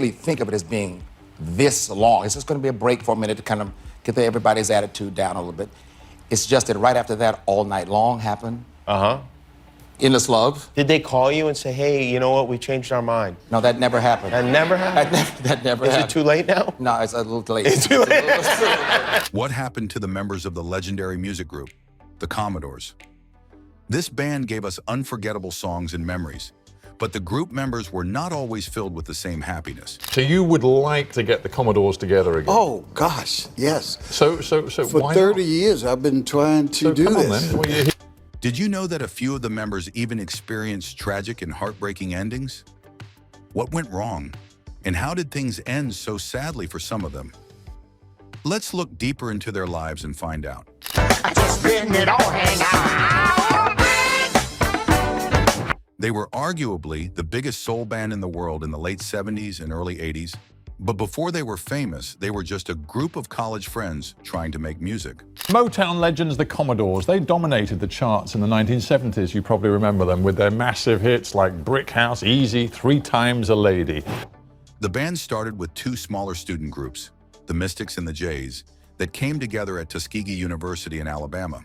really think of it as being this long. It's just going to be a break for a minute to kind of get everybody's attitude down a little bit. It's just that right after that, All Night Long happened. Uh-huh. Endless Love. Did they call you and say, hey, you know what, we changed our mind? No, that never happened. That never happened? That never Is happened. it too late now? No, it's a little late. It's too late. What happened to the members of the legendary music group, the Commodores? This band gave us unforgettable songs and memories, but the group members were not always filled with the same happiness. So you would like to get the Commodores together again? Oh, gosh, yes. So For why 30 not? years, I've been trying to do come on, this. then. Well, Did you know that a few of the members even experienced tragic and heartbreaking endings? What went wrong? And how did things end so sadly for some of them? Let's look deeper into their lives and find out. They were arguably the biggest soul band in the world in the late 70s and early 80s. But before they were famous, they were just a group of college friends trying to make music. Motown legends, the Commodores, they dominated the charts in the 1970s. You probably remember them with their massive hits like Brick House, Easy, 3 Times a Lady. The band started with 2 smaller student groups, the Mystics and the Jays, that came together at Tuskegee University in Alabama.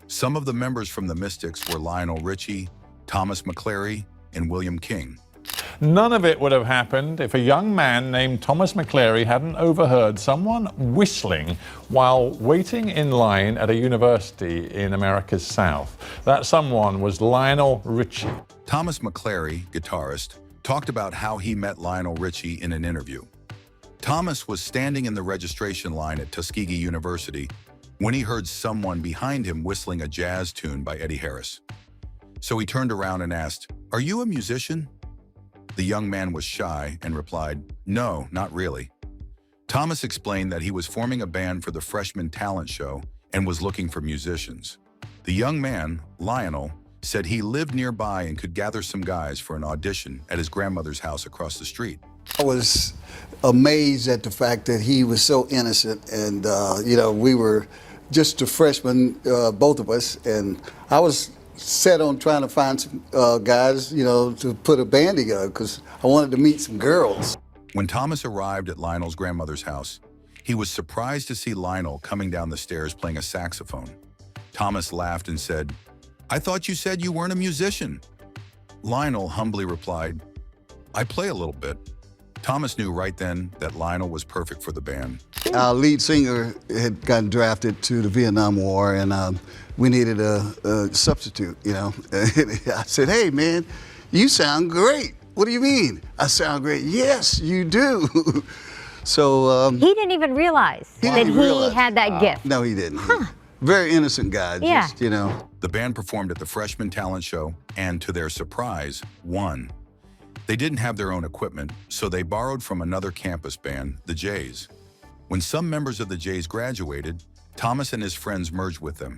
Some of the members from the Mystics were Lionel Richie, Thomas McClary, and William King. None of it would have happened if a young man named Thomas McClary hadn't overheard someone whistling while waiting in line at a university in America's South. That someone was Lionel Richie. Thomas McClary, guitarist, talked about how he met Lionel Richie in an interview. Thomas was standing in the registration line at Tuskegee University when he heard someone behind him whistling a jazz tune by Eddie Harris. So he turned around and asked, "Are you a musician?" The young man was shy and replied, "No, not really." Thomas explained that he was forming a band for the freshman talent show and was looking for musicians. The young man, Lionel, said he lived nearby and could gather some guys for an audition at his grandmother's house across the street. I was amazed at the fact that he was so innocent, and we were just a freshman, both of us, and I was set on trying to find some guys, to put a band together because I wanted to meet some girls. When Thomas arrived at Lionel's grandmother's house, he was surprised to see Lionel coming down the stairs playing a saxophone. Thomas laughed and said, "I thought you said you weren't a musician." Lionel humbly replied, "I play a little bit." Thomas knew right then that Lionel was perfect for the band. Our lead singer had gotten drafted to the Vietnam War, and we needed a substitute, I said, "Hey, man, you sound great." "What do you mean? I sound great?" "Yes, you do." So he didn't even realize that he had that gift. No, he didn't. Very innocent guy, Yeah. just, The band performed at the freshman talent show and, to their surprise, won. They didn't have their own equipment, so they borrowed from another campus band, the Jays. When some members of the Jays graduated, Thomas and his friends merged with them.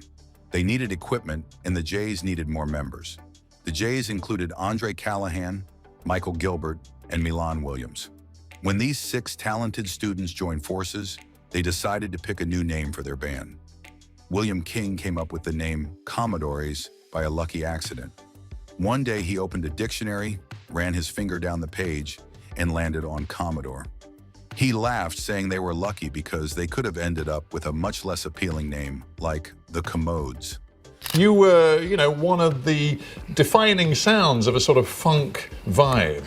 They needed equipment, and the Jays needed more members. The Jays included Andre Callahan, Michael Gilbert, and Milan Williams. When these 6 talented students joined forces, they decided to pick a new name for their band. William King came up with the name Commodores by a lucky accident. One day he opened a dictionary, ran his finger down the page, and landed on Commodore. He laughed, saying they were lucky because they could have ended up with a much less appealing name, like the Commodes. You were, one of the defining sounds of a sort of funk vibe.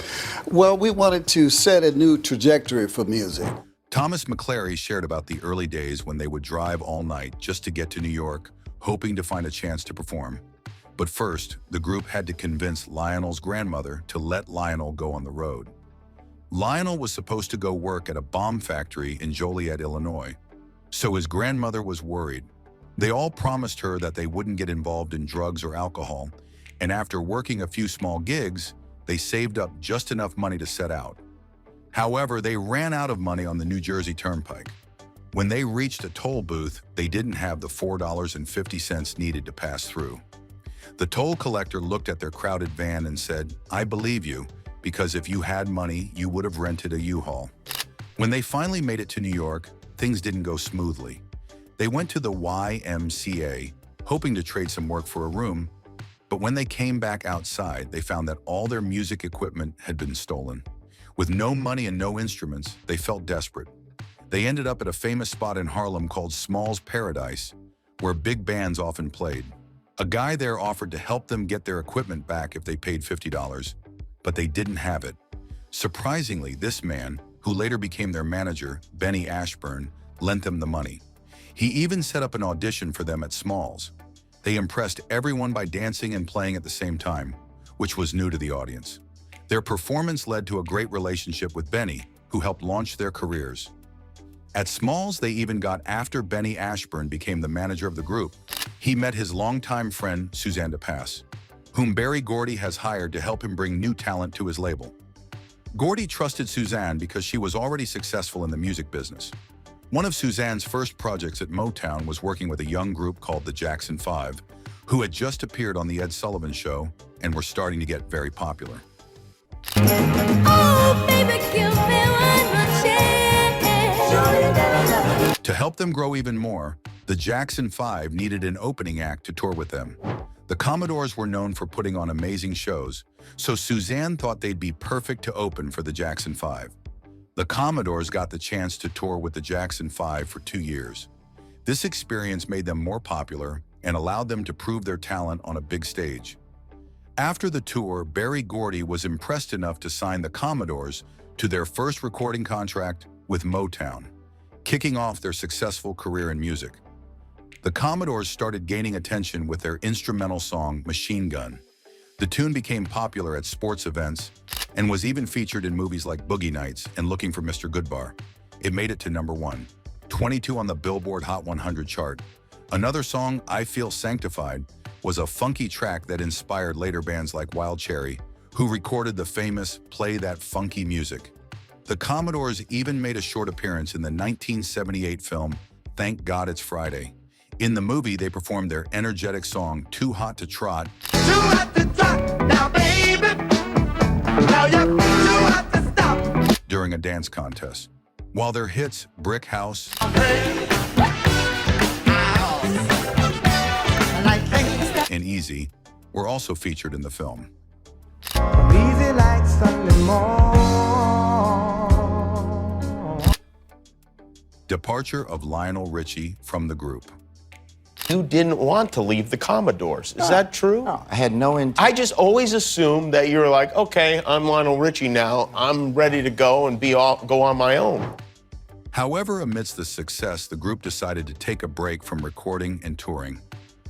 Well, we wanted to set a new trajectory for music. Thomas McClary shared about the early days when they would drive all night just to get to New York, hoping to find a chance to perform. But first, the group had to convince Lionel's grandmother to let Lionel go on the road. Lionel was supposed to go work at a bomb factory in Joliet, Illinois, so his grandmother was worried. They all promised her that they wouldn't get involved in drugs or alcohol, and after working a few small gigs, they saved up just enough money to set out. However, they ran out of money on the New Jersey Turnpike. When they reached a toll booth, they didn't have the $4.50 needed to pass through. The toll collector looked at their crowded van and said, "I believe you, because if you had money, you would have rented a U-Haul." When they finally made it to New York, things didn't go smoothly. They went to the YMCA, hoping to trade some work for a room, but when they came back outside, they found that all their music equipment had been stolen. With no money and no instruments, they felt desperate. They ended up at a famous spot in Harlem called Small's Paradise, where big bands often played. A guy there offered to help them get their equipment back if they paid $50, but they didn't have it. Surprisingly, this man, who later became their manager, Benny Ashburn, lent them the money. He even set up an audition for them at Small's. They impressed everyone by dancing and playing at the same time, which was new to the audience. Their performance led to a great relationship with Benny, who helped launch their careers. At Small's, they even got after Benny Ashburn became the manager of the group. He met his longtime friend, Suzanne DePass, whom Berry Gordy has hired to help him bring new talent to his label. Gordy trusted Suzanne because she was already successful in the music business. One of Suzanne's first projects at Motown was working with a young group called the Jackson 5, who had just appeared on The Ed Sullivan Show and were starting to get very popular. Oh, baby, give me one more chance. To help them grow even more, the Jackson 5 needed an opening act to tour with them. The Commodores were known for putting on amazing shows, so Suzanne thought they'd be perfect to open for the Jackson 5. The Commodores got the chance to tour with the Jackson 5 for 2 years. This experience made them more popular and allowed them to prove their talent on a big stage. After the tour, Berry Gordy was impressed enough to sign the Commodores to their first recording contract with Motown, kicking off their successful career in music. The Commodores started gaining attention with their instrumental song, Machine Gun. The tune became popular at sports events and was even featured in movies like Boogie Nights and Looking for Mr. Goodbar. It made it to #1, 22 on the Billboard Hot 100 chart. Another song, I Feel Sanctified, was a funky track that inspired later bands like Wild Cherry, who recorded the famous Play That Funky Music. The Commodores even made a short appearance in the 1978 film Thank God It's Friday. In the movie, they performed their energetic song Too Hot to Trot Now, baby, now you're too hot to stop. during a dance contest, while their hits Brick House and Easy were also featured in the film. Easy like Sunday morning. Departure of Lionel Richie from the group. You didn't want to leave the Commodores. Is that true? No, I had no intent. I just always assumed that you were like, okay, I'm Lionel Richie now. I'm ready to go and go on my own. However, amidst the success, the group decided to take a break from recording and touring.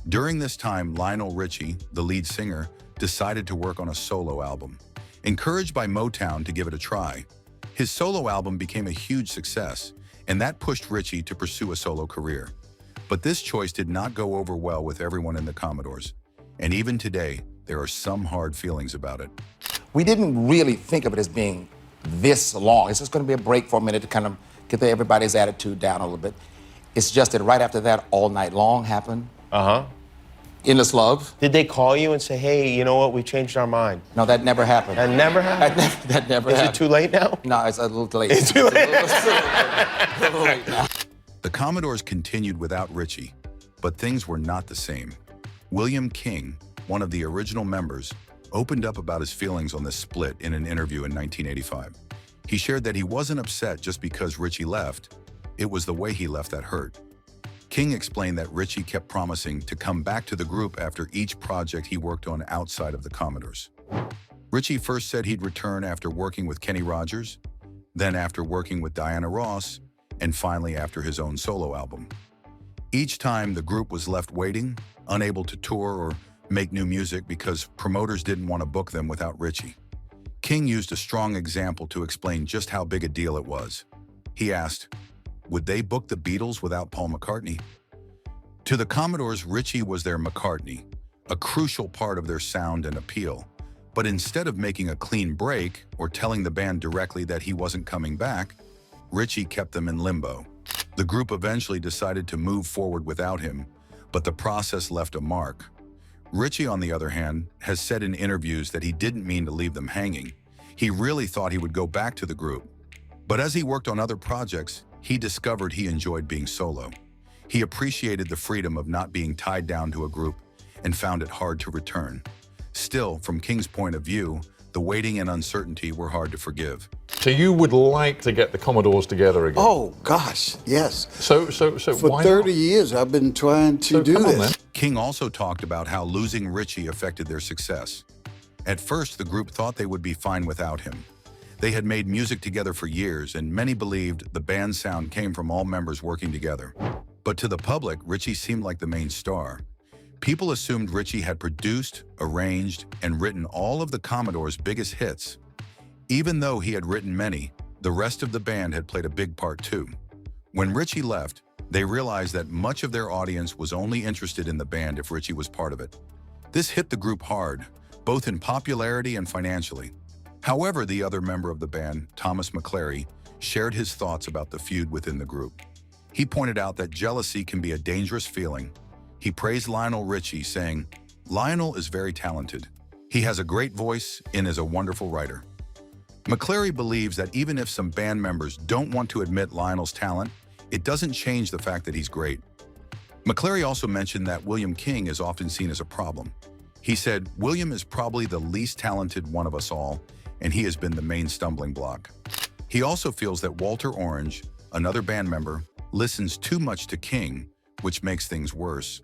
During this time, Lionel Richie, the lead singer, decided to work on a solo album. Encouraged by Motown to give it a try, his solo album became a huge success, and that pushed Richie to pursue a solo career. But this choice did not go over well with everyone in the Commodores, and even today, there are some hard feelings about it. We didn't really think of it as being this long. It's just going to be a break for a minute to kind of get everybody's attitude down a little bit. It's just that right after that, All Night Long happened. Uh-huh. Endless Love. Did they call you and say, hey, you know what, we changed our mind? No, that never happened. That never happened? That never Is happened. it too late now? No, it's a little too late. It's too late. A little late now. The Commodores continued without Richie, but things were not the same. William King, one of the original members, opened up about his feelings on this split in an interview in 1985. He shared that he wasn't upset just because Richie left. It was the way he left that hurt. King explained that Richie kept promising to come back to the group after each project he worked on outside of the Commodores. Richie first said he'd return after working with Kenny Rogers, then after working with Diana Ross, and finally after his own solo album. Each time, the group was left waiting, unable to tour or make new music because promoters didn't want to book them without Richie. King used a strong example to explain just how big a deal it was. He asked, would they book the Beatles without Paul McCartney? To the Commodores, Richie was their McCartney, a crucial part of their sound and appeal. But instead of making a clean break or telling the band directly that he wasn't coming back, Richie kept them in limbo. The group eventually decided to move forward without him, but the process left a mark. Richie, on the other hand, has said in interviews that he didn't mean to leave them hanging. He really thought he would go back to the group. But as he worked on other projects, he discovered he enjoyed being solo. He appreciated the freedom of not being tied down to a group and found it hard to return. Still, from King's point of view, the waiting and uncertainty were hard to forgive. So you would like to get the Commodores together again? Oh, gosh, yes. So For why 30 not? years, I've been trying to So do come on, this. then. King also talked about how losing Richie affected their success. At first, the group thought they would be fine without him. They had made music together for years, and many believed the band's sound came from all members working together. But to the public, Richie seemed like the main star. People assumed Richie had produced, arranged, and written all of the Commodores' biggest hits. Even though he had written many, the rest of the band had played a big part too. When Richie left, they realized that much of their audience was only interested in the band if Richie was part of it. This hit the group hard, both in popularity and financially. However, the other member of the band, Thomas McClary, shared his thoughts about the feud within the group. He pointed out that jealousy can be a dangerous feeling. He praised Lionel Richie, saying, "Lionel is very talented. He has a great voice and is a wonderful writer." McClary believes that even if some band members don't want to admit Lionel's talent, it doesn't change the fact that he's great. McClary also mentioned that William King is often seen as a problem. He said, "William is probably the least talented one of us all, and he has been the main stumbling block." He also feels that Walter Orange, another band member, listens too much to King, which makes things worse.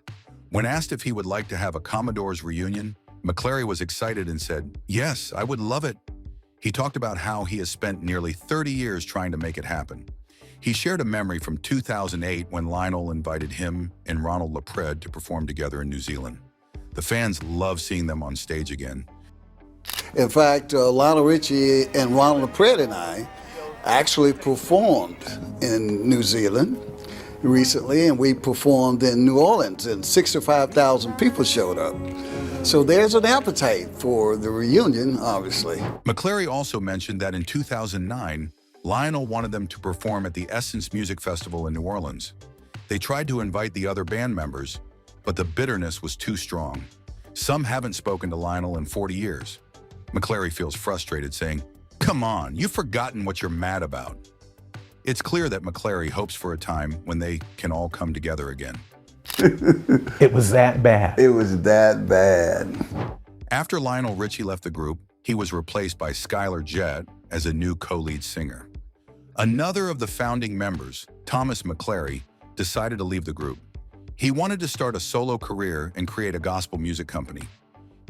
When asked if he would like to have a Commodores reunion, McClary was excited and said, "Yes, I would love it." He talked about how he has spent nearly 30 years trying to make it happen. He shared a memory from 2008 when Lionel invited him and Ronald LaPred to perform together in New Zealand. The fans love seeing them on stage again. In fact, Lionel Richie and Ronald LaPred and I actually performed in New Zealand recently, and we performed in New Orleans, and 65,000 people showed up. So there's an appetite for the reunion, obviously. McClary also mentioned that in 2009, Lionel wanted them to perform at the Essence Music Festival in New Orleans. They tried to invite the other band members, but the bitterness was too strong. Some haven't spoken to Lionel in 40 years. McClary feels frustrated, saying, "Come on, you've forgotten what you're mad about." It's clear that McClary hopes for a time when they can all come together again. It was that bad. It was that bad. After Lionel Richie left the group, he was replaced by Skylar Jett as a new co-lead singer. Another of the founding members, Thomas McClary, decided to leave the group. He wanted to start a solo career and create a gospel music company.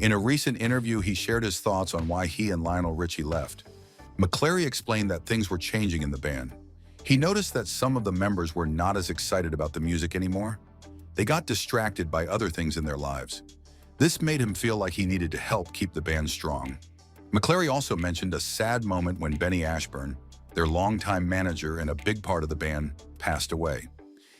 In a recent interview, he shared his thoughts on why he and Lionel Richie left. McClary explained that things were changing in the band. He noticed that some of the members were not as excited about the music anymore. They got distracted by other things in their lives. This made him feel like he needed to help keep the band strong. McClary also mentioned a sad moment when Benny Ashburn, their longtime manager and a big part of the band, passed away.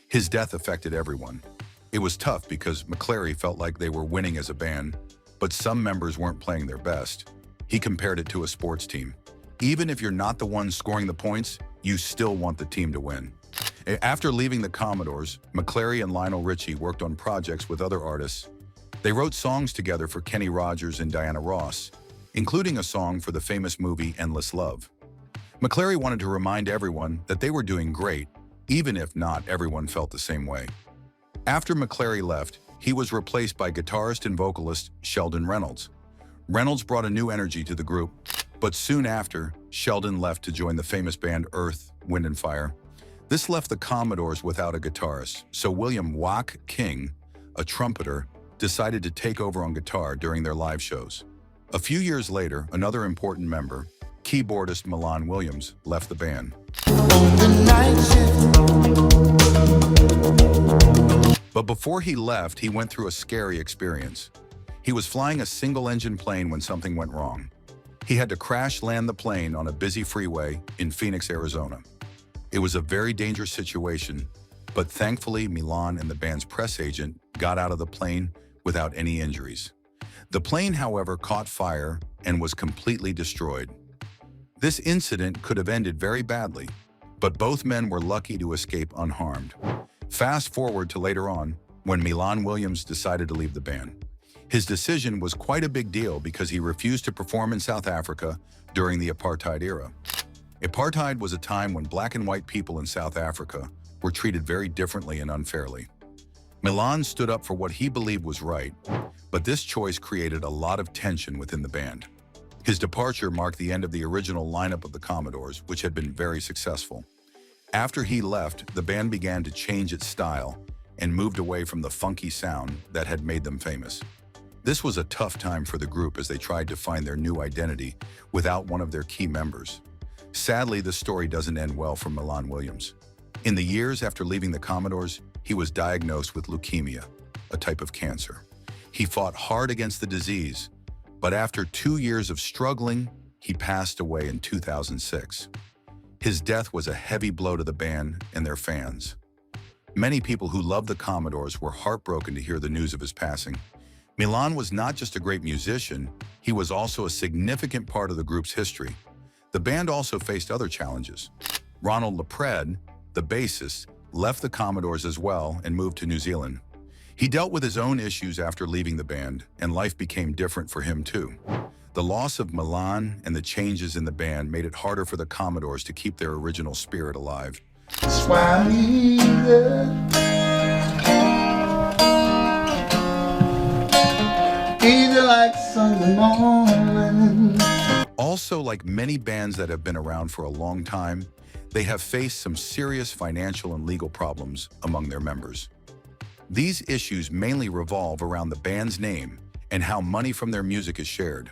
His death affected everyone. It was tough because McClary felt like they were winning as a band, but some members weren't playing their best. He compared it to a sports team. Even if you're not the one scoring the points, you still want the team to win. After leaving the Commodores, McClary and Lionel Richie worked on projects with other artists. They wrote songs together for Kenny Rogers and Diana Ross, including a song for the famous movie Endless Love. McClary wanted to remind everyone that they were doing great, even if not everyone felt the same way. After McClary left, he was replaced by guitarist and vocalist Sheldon Reynolds. Reynolds brought a new energy to the group, but soon after, Sheldon left to join the famous band Earth, Wind and Fire. This left the Commodores without a guitarist, so William "Wack" King, a trumpeter, decided to take over on guitar during their live shows. A few years later, another important member, keyboardist Milan Williams, left the band. But before he left, he went through a scary experience. He was flying a single-engine plane when something went wrong. He had to crash land the plane on a busy freeway in Phoenix, Arizona. It was a very dangerous situation, but thankfully Milan and the band's press agent got out of the plane without any injuries. The plane, however, caught fire and was completely destroyed. This incident could have ended very badly, but both men were lucky to escape unharmed. Fast forward to later on, when Milan Williams decided to leave the band. His decision was quite a big deal because he refused to perform in South Africa during the apartheid era. Apartheid was a time when black and white people in South Africa were treated very differently and unfairly. Milan stood up for what he believed was right, but this choice created a lot of tension within the band. His departure marked the end of the original lineup of the Commodores, which had been very successful. After he left, the band began to change its style and moved away from the funky sound that had made them famous. This was a tough time for the group as they tried to find their new identity without one of their key members. Sadly, the story doesn't end well for Milan Williams. In the years after leaving the Commodores, he was diagnosed with leukemia, a type of cancer. He fought hard against the disease, but after 2 years of struggling, he passed away in 2006. His death was a heavy blow to the band and their fans. Many people who loved the Commodores were heartbroken to hear the news of his passing. Milan was not just a great musician, he was also a significant part of the group's history. The band also faced other challenges. Ronald LaPred, the bassist, left the Commodores as well and moved to New Zealand. He dealt with his own issues after leaving the band, and life became different for him too. The loss of Milan and the changes in the band made it harder for the Commodores to keep their original spirit alive. Also, like many bands that have been around for a long time, they have faced some serious financial and legal problems among their members. These issues mainly revolve around the band's name and how money from their music is shared.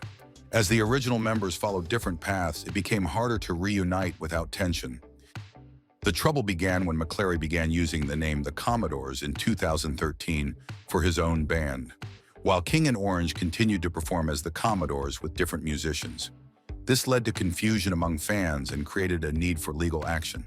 As the original members followed different paths, it became harder to reunite without tension. The trouble began when McClary began using the name The Commodores in 2013 for his own band, while King and Orange continued to perform as The Commodores with different musicians. This led to confusion among fans and created a need for legal action.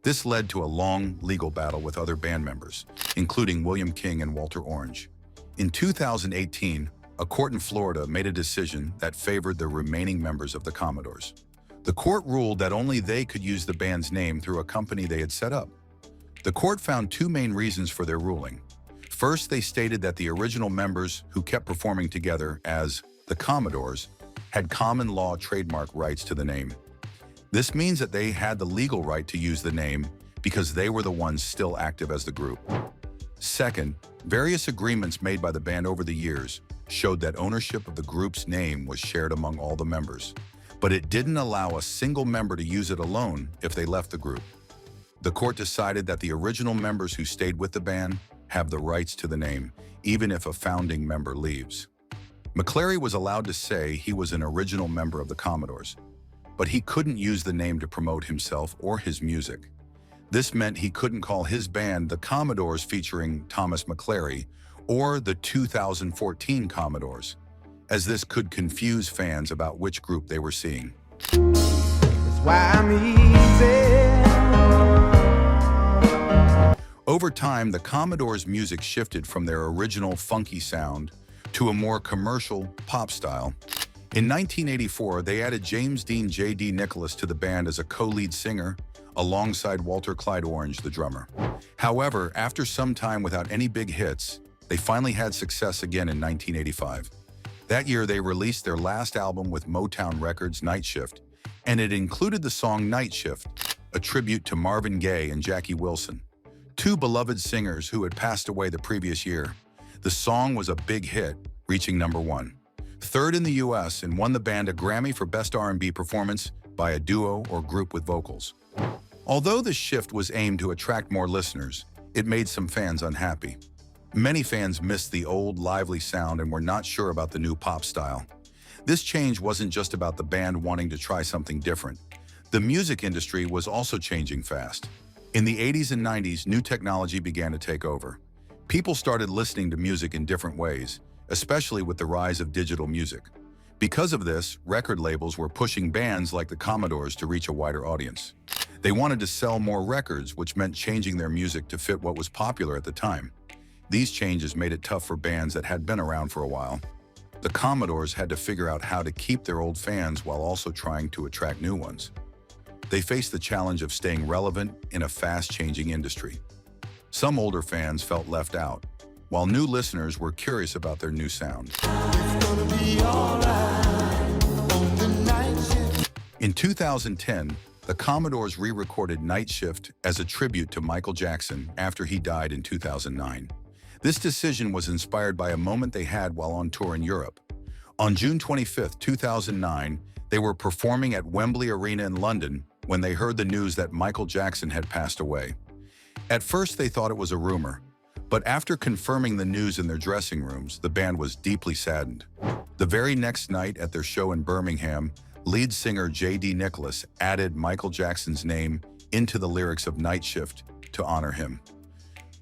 This led to a long legal battle with other band members, including William King and Walter Orange. In 2018, a court in Florida made a decision that favored the remaining members of the Commodores. The court ruled that only they could use the band's name through a company they had set up. The court found two main reasons for their ruling. First, they stated that the original members who kept performing together as the Commodores had common law trademark rights to the name. This means that they had the legal right to use the name because they were the ones still active as the group. Second, various agreements made by the band over the years showed that ownership of the group's name was shared among all the members, but it didn't allow a single member to use it alone if they left the group. The court decided that the original members who stayed with the band have the rights to the name, even if a founding member leaves. McClary was allowed to say he was an original member of the Commodores, but he couldn't use the name to promote himself or his music. This meant he couldn't call his band the Commodores featuring Thomas McClary or the 2014 Commodores, as this could confuse fans about which group they were seeing. That's why I'm easy. Over time, the Commodores' music shifted from their original funky sound to a more commercial pop style. In 1984, they added James Dean J.D. Nicholas to the band as a co-lead singer, alongside Walter Clyde Orange, the drummer. However, after some time without any big hits, they finally had success again in 1985. That year, they released their last album with Motown Records' Night Shift, and it included the song Night Shift, a tribute to Marvin Gaye and Jackie Wilson, two beloved singers who had passed away the previous year. The song was a big hit, reaching #1, third in the US, and won the band a Grammy for Best R&B Performance by a duo or group with vocals. Although the shift was aimed to attract more listeners, it made some fans unhappy. Many fans missed the old, lively sound and were not sure about the new pop style. This change wasn't just about the band wanting to try something different. The music industry was also changing fast. In the 80s and 90s, new technology began to take over. People started listening to music in different ways, especially with the rise of digital music. Because of this, record labels were pushing bands like the Commodores to reach a wider audience. They wanted to sell more records, which meant changing their music to fit what was popular at the time. These changes made it tough for bands that had been around for a while. The Commodores had to figure out how to keep their old fans while also trying to attract new ones. They faced the challenge of staying relevant in a fast-changing industry. Some older fans felt left out, while new listeners were curious about their new sound. In 2010, the Commodores re-recorded Night Shift as a tribute to Michael Jackson after he died in 2009. This decision was inspired by a moment they had while on tour in Europe. On June 25, 2009, they were performing at Wembley Arena in London when they heard the news that Michael Jackson had passed away. At first, they thought it was a rumor, but after confirming the news in their dressing rooms, the band was deeply saddened. The very next night at their show in Birmingham, lead singer J.D. Nicholas added Michael Jackson's name into the lyrics of Night Shift to honor him.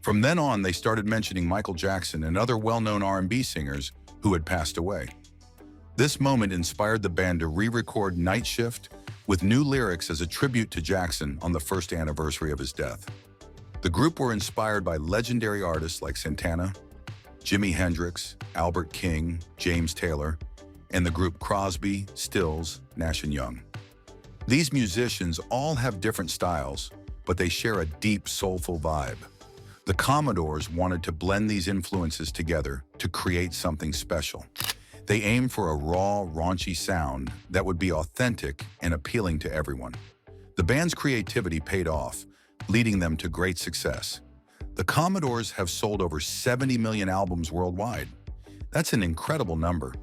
From then on, they started mentioning Michael Jackson and other well-known R&B singers who had passed away. This moment inspired the band to re-record Night Shift with new lyrics as a tribute to Jackson on the first anniversary of his death. The group were inspired by legendary artists like Santana, Jimi Hendrix, Albert King, James Taylor, and the group Crosby, Stills, Nash & Young. These musicians all have different styles, but they share a deep, soulful vibe. The Commodores wanted to blend these influences together to create something special. They aimed for a raw, raunchy sound that would be authentic and appealing to everyone. The band's creativity paid off, leading them to great success. The Commodores have sold over 70 million albums worldwide. That's an incredible number.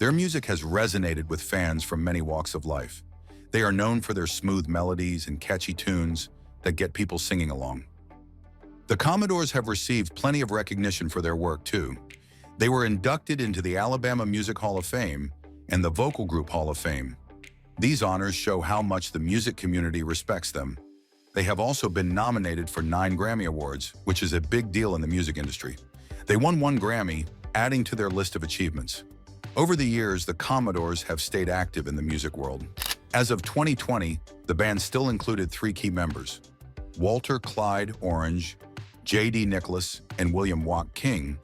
Their music has resonated with fans from many walks of life. They are known for their smooth melodies and catchy tunes that get people singing along. The Commodores have received plenty of recognition for their work, too. They were inducted into the Alabama Music Hall of Fame and the Vocal Group Hall of Fame. These honors show how much the music community respects them. They have also been nominated for 9 Grammy Awards, which is a big deal in the music industry. They won 1 Grammy, adding to their list of achievements. Over the years, the Commodores have stayed active in the music world. As of 2020, the band still included 3 key members: Walter Clyde Orange, J.D. Nicholas, and William Watt King,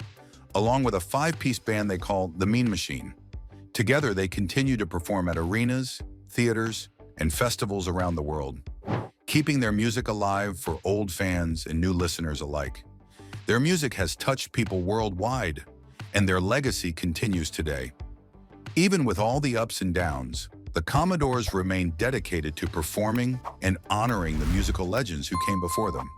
along with a 5-piece band they call the Mean Machine. Together, they continue to perform at arenas, theaters, and festivals around the world, keeping their music alive for old fans and new listeners alike. Their music has touched people worldwide, and their legacy continues today. Even with all the ups and downs, the Commodores remain dedicated to performing and honoring the musical legends who came before them.